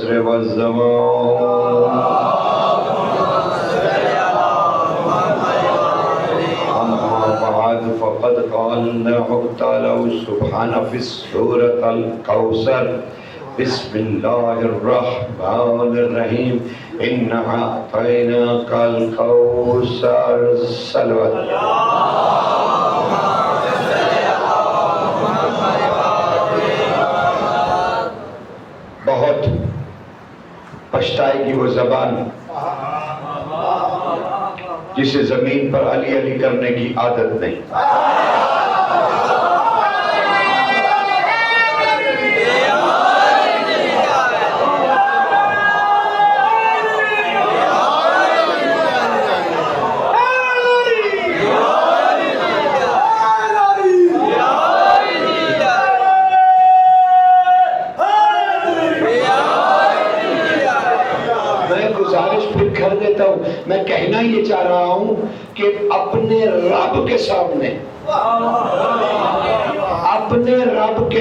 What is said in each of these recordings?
والزمان أما بعد فقد قال الله تعالى سبحانه في سورة الكوثر بسم الله الرحمن الرحيم إنا أعطيناك الكوثر صلوات بہت پچھتائے گی وہ زبان جسے زمین پر علی علی کرنے کی عادت نہیں. میں کہنا یہ چاہ رہا ہوں کہ اپنے رب کے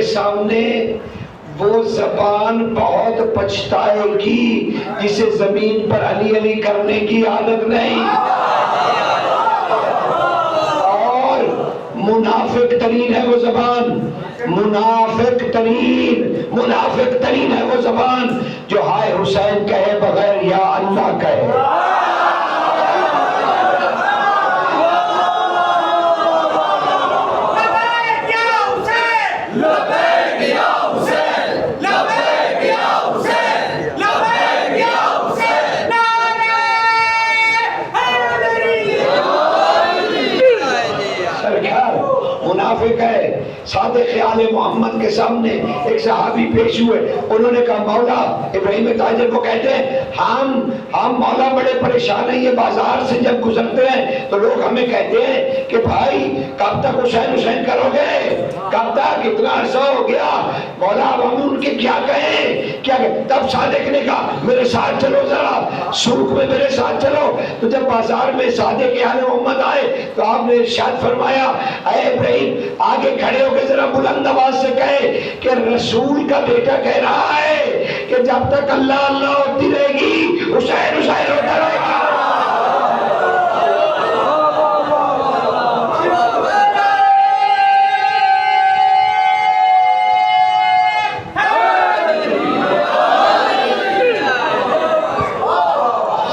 سامنے وہ زبان بہت پچھتائے گی جسے زمین پر علی علی کرنے کی عادت نہیں. اور منافق ترین ہے وہ زبان، منافق ترین ہے وہ زبان جو ہائے حسین کہے بغیر یا اللہ کہے. منافق ہے. صادق آل محمد کے سامنے ایک صحابی پیش ہوئے، انہوں نے کہا مولا، ابراہیم تاجر کو کہتے ہیں ہم مولا بڑے پریشان ہیں، یہ بازار سے جب گزرتے ہیں تو لوگ ہمیں کہتے ہیں کہ بھائی کب تک حسین کرو گے، کب تک، اتنا عرصہ ہو گیا مولا، اب ہم ان کے کیا کہیں. تب صادق نے کہا میرے ساتھ چلو، ذرا سوق میں میرے ساتھ چلو. تو جب بازار میں صادق آل محمد آئے تو آپ نے ارشاد فرمایا اے ابراہیم آگے کھڑے ہو کے ذرا بلند آواز سے کہے کہ رسول کا بیٹا کہہ رہا ہے کہ جب تک اللہ اللہ ہوتی رہے گی حسین ہوتا رہے گا.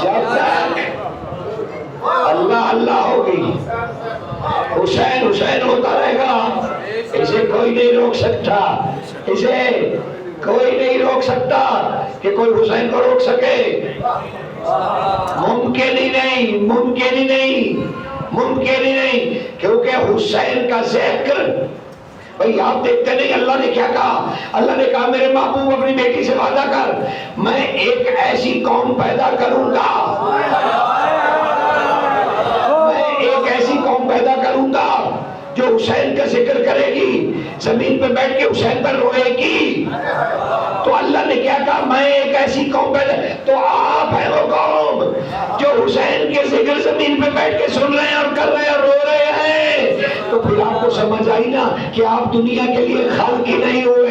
جب تک اللہ اللہ ہوگی حسین ہوتا رہے گا. اسے کوئی نہیں روک سکتا کہ کوئی حسین کو روک سکے. ممکن ہی نہیں کیونکہ حسین کا ذکر بھئی آپ دیکھتے نہیں اللہ نے کیا کہا. اللہ نے کہا میرے محبوب اپنی بیٹی سے وعدہ کر میں ایک ایسی قوم پیدا کروں گا جو حسین کا ذکر کرے گی، زمین پہ بیٹھ کے حسین پر روئے گی. تو اللہ نے کیا کہا میں ایک ایسی قوم پیدا، تو آپ ہیں وہ قوم جو حسین کے ذکر زمین پہ بیٹھ کے سن رہے ہیں اور کر رہے ہیں اور رو رہے ہیں. تو پھر آپ کو سمجھ آئی نا کہ آپ دنیا کے لیے خلق ہی نہیں ہوئے.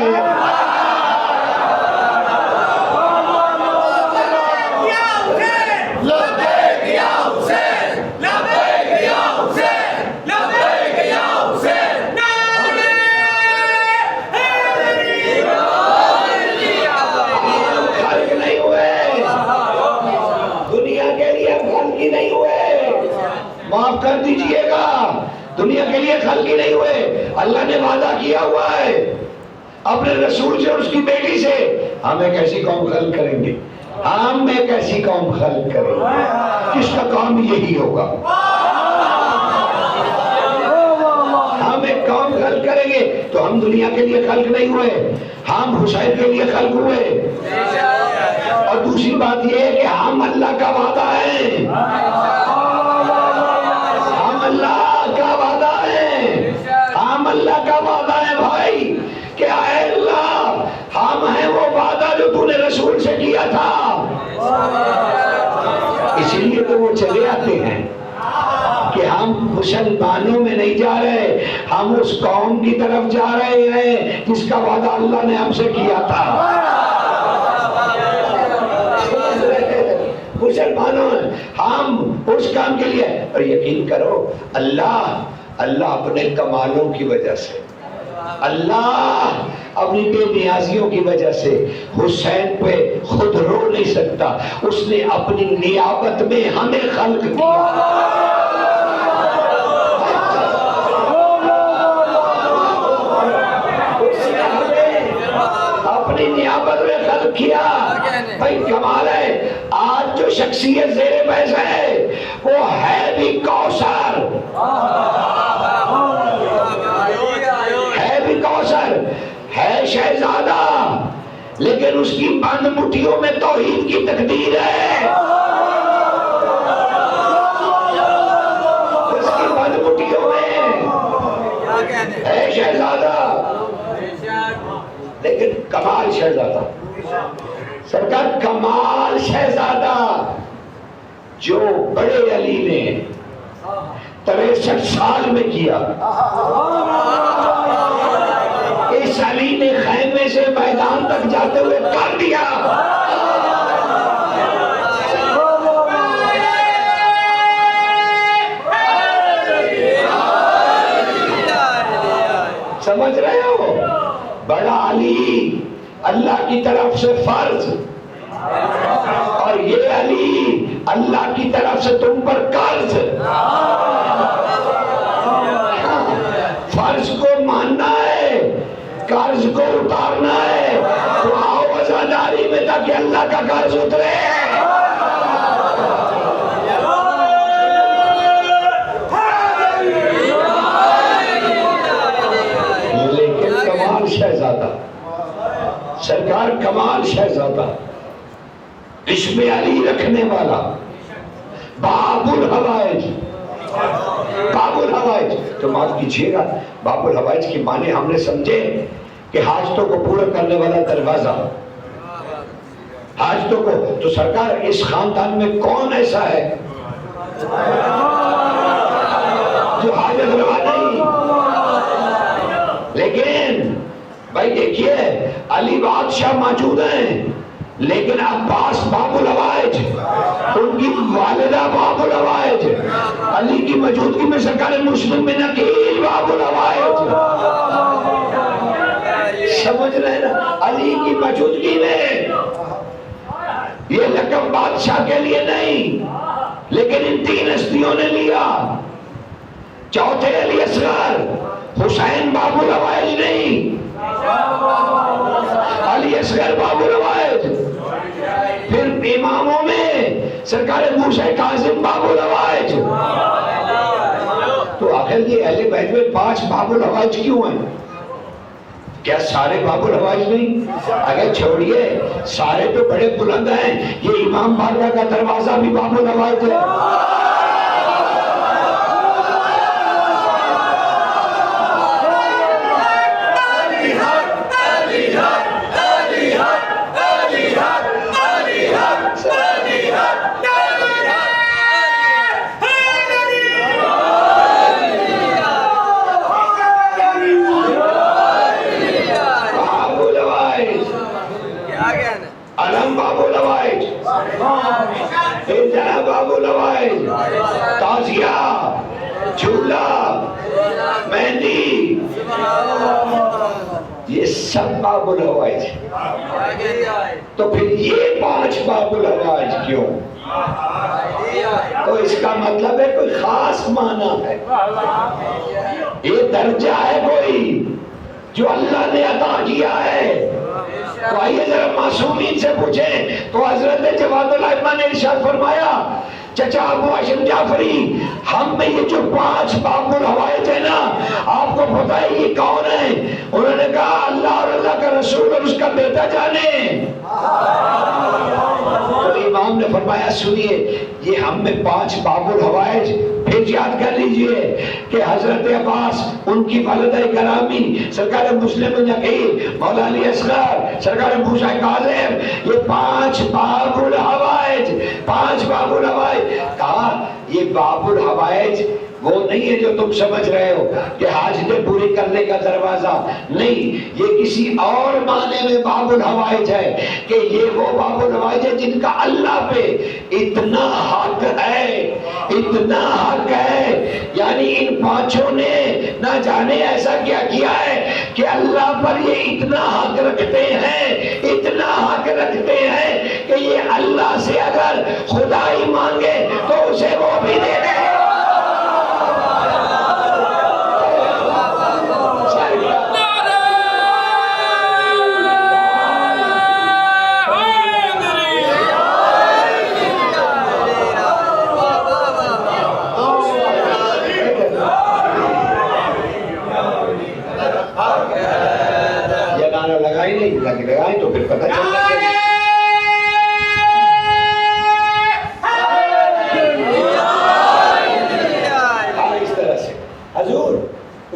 معاف کر دیجئے گا، دنیا کے لیے خلق ہی نہیں ہوئے. اللہ نے وعدہ کیا ہوا ہے اپنے رسول سے اور اس کی بیٹی سے ہم ایک ایسی قوم خلق کریں گے، جس کا کام یہی ہوگا. ہم ایک قوم خلق کریں گے. تو ہم دنیا کے لیے خلق نہیں ہوئے، ہم حسین کے لیے خلق ہوئے. اور دوسری بات یہ ہے کہ ہم اللہ کا وعدہ ہے، اللہ کا وعدہ ہے بھائی کہ اے اللہ ہم ہیں وہ وعدہ جو تو نے رسول سے کیا تھا. اس لیے تو وہ چلے آتے ہیں کہ ہم مسلمانوں میں نہیں جا رہے، ہم اس قوم کی طرف جا رہے ہیں جس کا وعدہ اللہ نے ہم سے کیا تھا. مسلمانوں ہم اس کام کے لیے. اور یقین کرو اللہ اپنے کمالوں کی وجہ سے، اللہ اپنی بے نیازیوں کی وجہ سے حسین پہ خود رو نہیں سکتا. اس نے اپنی نیابت میں ہمیں خلق کیا. اپنی نیابت میں خلق کیا. بھائی کمال ہے. آج جو شخصیت زیر بحث ہے وہ ہے بھی کوثر، ہے شہزادہ، لیکن اس کی بند مٹھیوں میں توحید کی تقدیر ہے. اس کی بند مٹھیوں میں ہے شہزادہ، لیکن کمال شہزادہ. سرکار کمال شہزادہ جو بڑے علی نے 63 سال میں کیا، اس علی نے خیمے سے میدان تک جاتے ہوئے کر دیا. سمجھ رہے ہو؟ بڑا علی اللہ کی طرف سے فرض، اور یہ علی اللہ کی طرف سے تم پر قرض. فرض کو ماننا ہے، قرض کو اتارنا ہے. تو آؤ وزاداری میں تاکہ اللہ کا قرض اترے. لیکن کمال شہزادہ، سرکار کمال شہزادہ، عشق علی رکھنے والا، باب الحوائج. باب الحوائج تو معاف کیجیے گا، باب الحوائج کی معنی ہم نے سمجھے کہ حاجتوں کو پورا کرنے والا دروازہ. حاجتوں کو تو سرکار اس خاندان میں کون ایسا ہے جو حاجت روا نہیں؟ لیکن بھائی دیکھیے علی بادشاہ موجود ہیں، لیکن عباس باب الحوائج، ان کی والدہ باب الحوائج، علی کی موجودگی میں سرکار مسلم میں نقیل باب الحوائج. سمجھ رہے نا؟ علی کی موجودگی میں یہ لقب بادشاہ کے لیے نہیں، لیکن ان 3 ہستیوں نے لیا. چوتھے علی اصغر، حسین باب الحوائج نہیں، علی اصغر باب الحوائج. پھر اماموں میں سرکار موسیٰ کاظم باب الحوائج. تو آخر یہ اہل بیت میں 5 باب الحوائج کیوں ہیں؟ کیا سارے باب الحوائج نہیں؟ اگر چھوڑیے سارے تو بڑے بلند ہیں، یہ امام بارگاہ کا دروازہ بھی باب الحوائج ہے. علم باب الحوائج، انجنا باب الحوائج، تازیہ، جھولا، مہندی، یہ سب باب الحوائج. تو پھر یہ 5 باب الحوائج کیوں؟ تو اس کا مطلب ہے کوئی خاص معنی ہے، یہ درجہ ہے کوئی جو اللہ نے عطا کیا ہے. تو آئیے ذرا معصومین سے پوچھیں. تو حضرت جواد الائمہ نے ارشاد فرمایا، چچا ابو ہاشم جعفری، ہم میں یہ جو 5 باب الحوائج ہے نا، آپ کو پتہ ہے یہ کون ہے؟ انہوں نے کہا اللہ اور اللہ کا رسول اور اس کا بیٹا جانے. تو امام نے فرمایا سنیے، یہ ہم میں 5 باب الحوائج. پھر یاد کر لیجئے کہ حضرت عباس، ان کی والدہ گرامی سرکار مسلم نقی مولا علی اصغر، سرکار موسیٰ کاظم، یہ 5 باب الحوائج. 5 باب الحوائج. کہا یہ باب الحوائج وہ نہیں ہے جو تم سمجھ رہے ہو کہ حاجتیں پوری کرنے کا دروازہ نہیں، یہ کسی اور معنی میں باب الحوائج ہے کہ یہ وہ باب الحوائج ہے جن کا اللہ پہ اتنا حق ہے، اتنا حق ہے، یعنی ان پانچوں نے نہ جانے ایسا کیا کیا ہے کہ اللہ پر یہ اتنا حق رکھتے ہیں، اتنا حق رکھتے ہیں کہ یہ اللہ سے اگر خدا ہی مانگے تو اسے وہ بھی دے دے۔ لگائیں تو پھر پتہ چل جائے گا۔ اس طرح سے حضور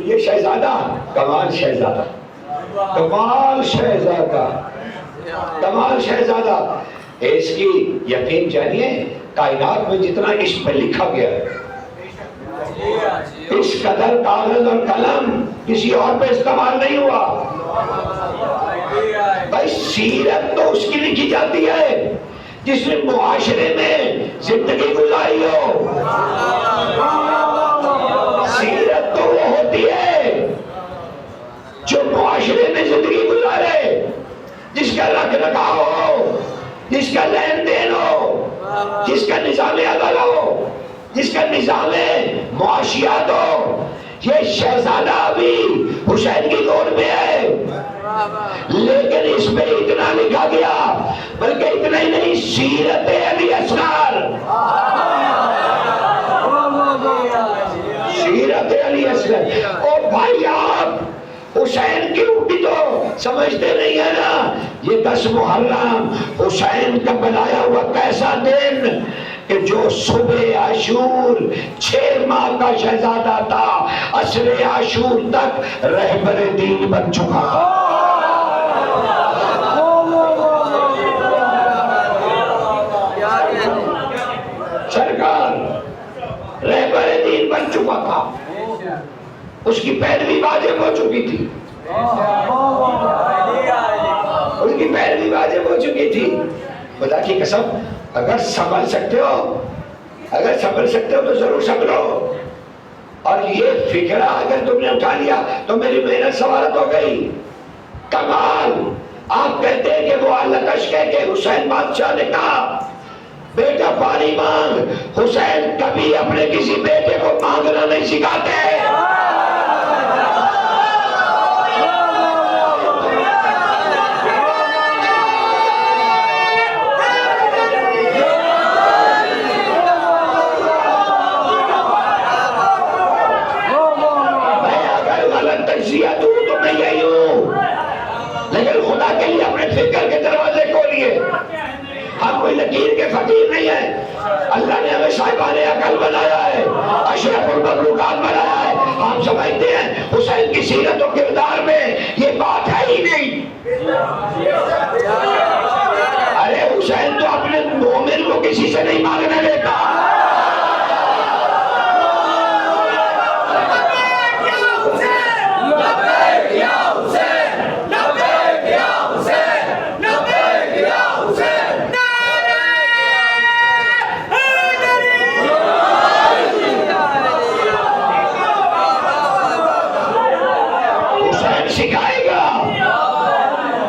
یہ شہزادہ کمال شہزادہ، کمال شہزادہ، کمال شہزادہ، اس کی یقین جانیے کائنات میں جتنا اس پہ لکھا گیا ہے اس قدر کاغذ اور قلم کسی اور پہ استعمال نہیں ہوا۔ بھائی سیرت تو اس کی لکھی جاتی ہے جس نے معاشرے میں زندگی گزاری ہو، سیرت تو وہ ہوتی ہے جو معاشرے میں زندگی گزارے، جس کا رکھ رکھاؤ ہو، جس کا لین دین ہو، جس کا نظام عدل ہو، جس کا نظام معاشیات ہو۔ یہ شہزادہ بھی حسین کی دور میں ہے، لیکن اس میں اتنا لکھا گیا، بلکہ اتنا ہی نہیں، سیرت علی اصغر، سیرت علی اصغر۔ اور بھائی آپ حسین کی روٹی تو سمجھتے نہیں ہے نا، یہ 10 محرم حسین کا بنایا ہوا کیسا دن کہ جو صبح عاشور 6 ماہ کا شہزادہ تھا، عصر عاشور تک رہبر دین بن چکا تھا۔ سرکار رہبر دین بن چکا تھا، اس کی پیروی واجب ہو چکی تھی، اس کی پیروی واجب ہو چکی تھی۔ خدا کی قسم اگر سنبھل سکتے ہو، اگر سنبھل سکتے ہو تو ضرور سنبھلو، اور یہ فکرہ اگر تم نے اٹھا لیا تو میری محنت سوارت ہو گئی۔ کمال آپ کہتے ہیں کہ وہ علقش کہہ کے حسین بادشاہ نے کہا بیٹا پانی مانگ، حسین کبھی اپنے کسی بیٹے کو مانگنا نہیں سکھاتے۔ لیکن خدا کے لیے اپنے فکر کے دروازے کھولیے، ہم کوئی لکیر کے فقیر نہیں ہیں، اللہ نے ہمیں صاحبان عقل بنایا ہے، اشرف المخلوقات بنایا ہے۔ ہم سمجھتے ہیں حسین کی سیرت و کردار میں یہ بات ہے ہی نہیں۔ ارے حسین تو اپنے مومن کو کسی سے نہیں مانگنے دیتا۔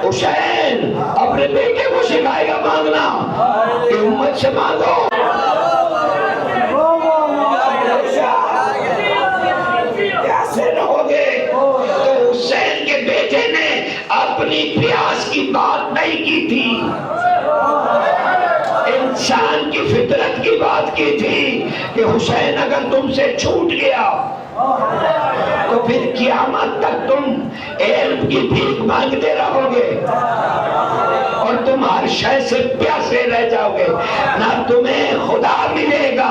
حسین اپنے بیٹے کو سکھائے گا مانگنا کہ امت سے مانگو۔ کیسے رہو گے؟ تو حسین کے بیٹے نے اپنی پیاس کی بات نہیں کی تھی، انسان کی فطرت کی بات کی تھی کہ حسین اگر تم سے چھوٹ گیا تو پھر قیامت تک تم علم کی بھیک مانگتے رہو گے اور تم ہر شے سے پیاسے رہ جاؤ گے، نہ تمہیں خدا ملے گا،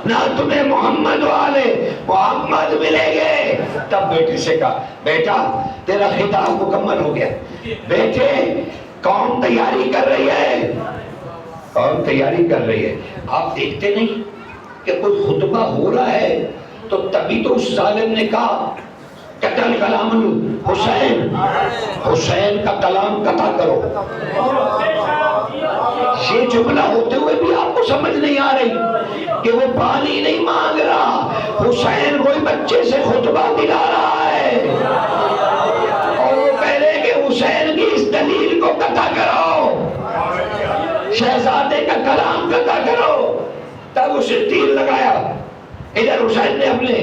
نہ تمہیں محمد والے محمد ملیں گے۔ تب بیٹے سے کہا بیٹا تیرا خطاب مکمل ہو گیا۔ بیٹے قوم تیاری کر رہی ہے، قوم تیاری کر رہی ہے، آپ دیکھتے نہیں کہ کوئی خطبہ ہو رہا ہے تو تبھی تو اس ظالم نے کہا قتل کلام حسین، حسین کا کلام قطع کرو۔ یہ جملہ ہوتے ہوئے بھی آپ کو سمجھ نہیں آ رہی کہ وہ پانی نہیں مانگ رہا، حسین کوئی بچے سے خطبہ دلا رہا ہے، اور وہ کہہ رہے کہ حسین کی اس دلیل کو قطع کرو، شہزادے کا کلام قطع کرو۔ تب اسے تیر لگایا۔ ادھر حسین نے اپنے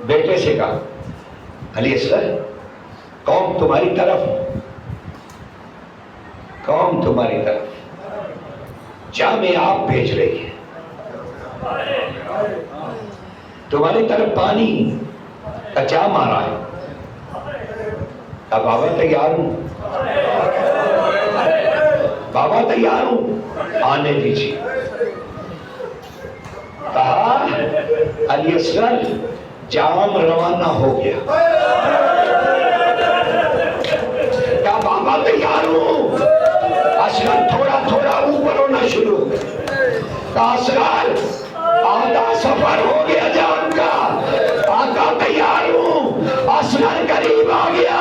بیٹے سے کہا علی اصغر، قوم تمہاری طرف، قوم تمہاری طرف جامع آپ بھیج رہی ہے، تمہاری طرف پانی کا جام آ رہا ہے۔ اب بابا تیار ہوں، بابا تیار ہوں، آنے دیجیے۔ کہا علی اصغر جام روانہ ہو گیا۔ کہا بابا تیار ہوں، اصغر تھوڑا تھوڑا اوپر ہونا شروع۔ کہا اصغر آدھا سفر ہو گیا جان کا، آقا تیار ہوں، اصغر قریب آ گیا۔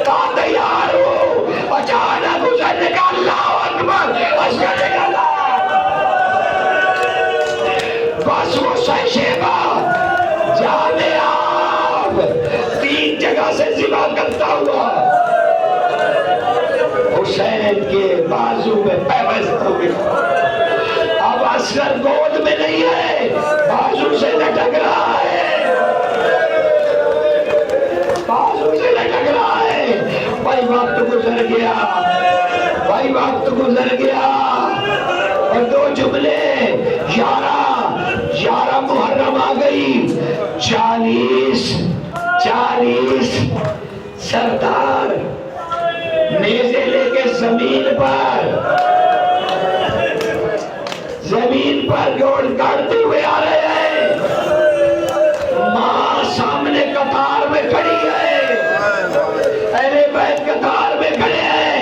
کہا تیار ہوں، اچانک حسین نے کہا اللہ اکبر، اصغر نے کہا بس وہ شیبہ جامع آپ 3 جگہ سے ذبح کرتا ہوا حسین کے بازو میں پیوست ہو گیا۔ اب اصغر گود میں نہیں ہے، بازو سے لٹک رہا ہے، بازو سے لٹک رہا ہے۔ بھائی وقت گزر گیا، بھائی وقت گزر گیا، اور 2 جملے 11 محرم آ گئی، 40 سردار نیزے لے کے زمین پر گوڑ کاٹتے ہوئے آ رہے ہیں۔ ماں سامنے قطار میں کھڑی ہے، اہل بیت قطار میں کھڑے ہیں۔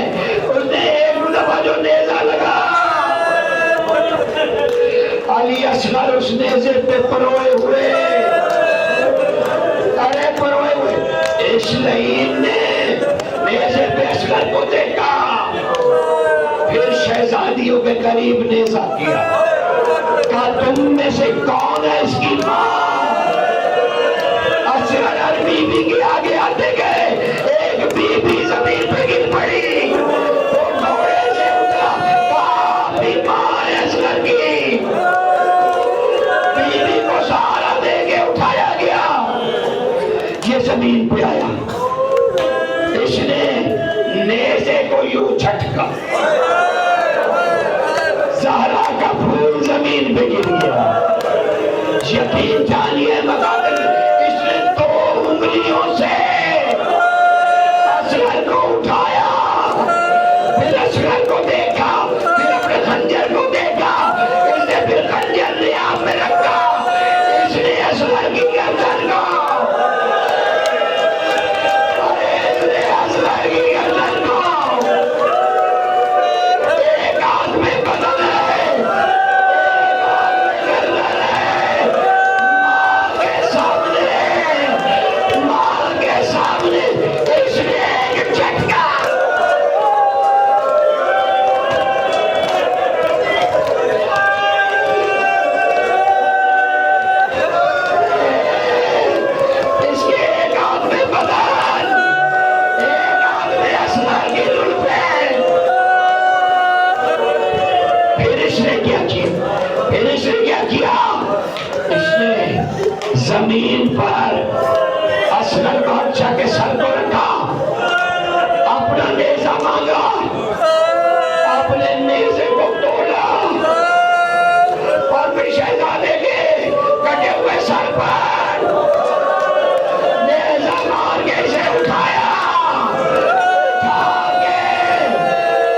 اس نے ایک دفعہ جو نیزہ لگا، علی اصغر اس نیزے پہ پروئے ہوئے، ارے پروئے ہوئے۔ اس لعین نے نیزے پہ اصغر کو دیکھا، پھر شہزادیوں کے قریب نیزہ کیا۔ کہا تم میں سے کون ہے اس کی ماں؟ اصغر ہر بی بی کے آگے آتے گئے، ایک بی بی زمین پہ گر پڑی، وہ گھوڑے سے اترا، کہا اپنی ماں ہے اصغر کی۔ بی بی کو سہارا دے کے اٹھایا گیا، یہ زمین پہ آیا، اس نے نیزے کو یوں جھٹکا، زہرا کا پھول زمین پہ گر گیا۔ یقین جانیے مقابل، اس نے 2 انگلیوں سے اصغر کو اٹھایا، پھر اصغر کو دیکھا، پھر اپنے خنجر کو دیکھا، اس نے پھر خنجر نیام میں رکھا، اس نے اصغر کی گردن کو، اس نے اصغر کی گردن کو، ایک ہاتھ میں بدن ہے، ایک ہاتھ میں گردن ہے، ماں کے سامنے اس نے ایک جھٹکا۔ اس کے ایک ہاتھ میں بدن، ایک ہاتھ میں اصغر کی زلفیں۔ پھر اس نے کیا کیا؟ اس نے زمین پر اصغر بادشاہ کے سر کو رکھا، اپنا نیزہ مانگا، اپنے نیزے کو توڑا، اور پھر شہزادے کے کٹے ہوئے سر پر نیزہ مار کے اسے اٹھایا، اٹھا کے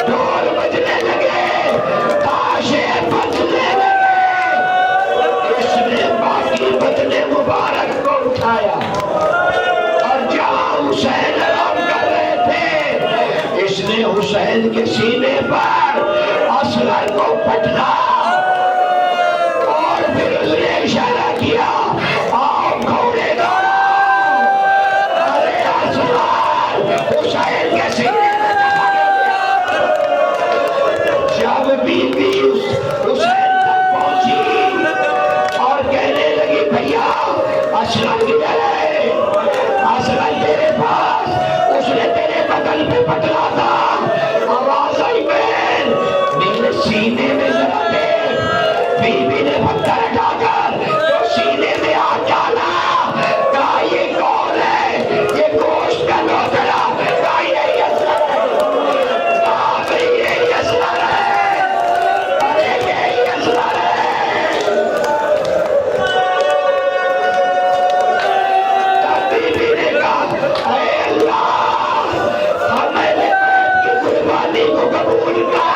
ڈھول بجنے لگے، تاشے بجنے لگے، اس نے باقی بدن مبارک کو اٹھایا، اور جہاں حسین آرام کر رہے تھے، اس نے حسین کے سینے پر اصغر کو پٹکا، اور پھر اس نے قبول کر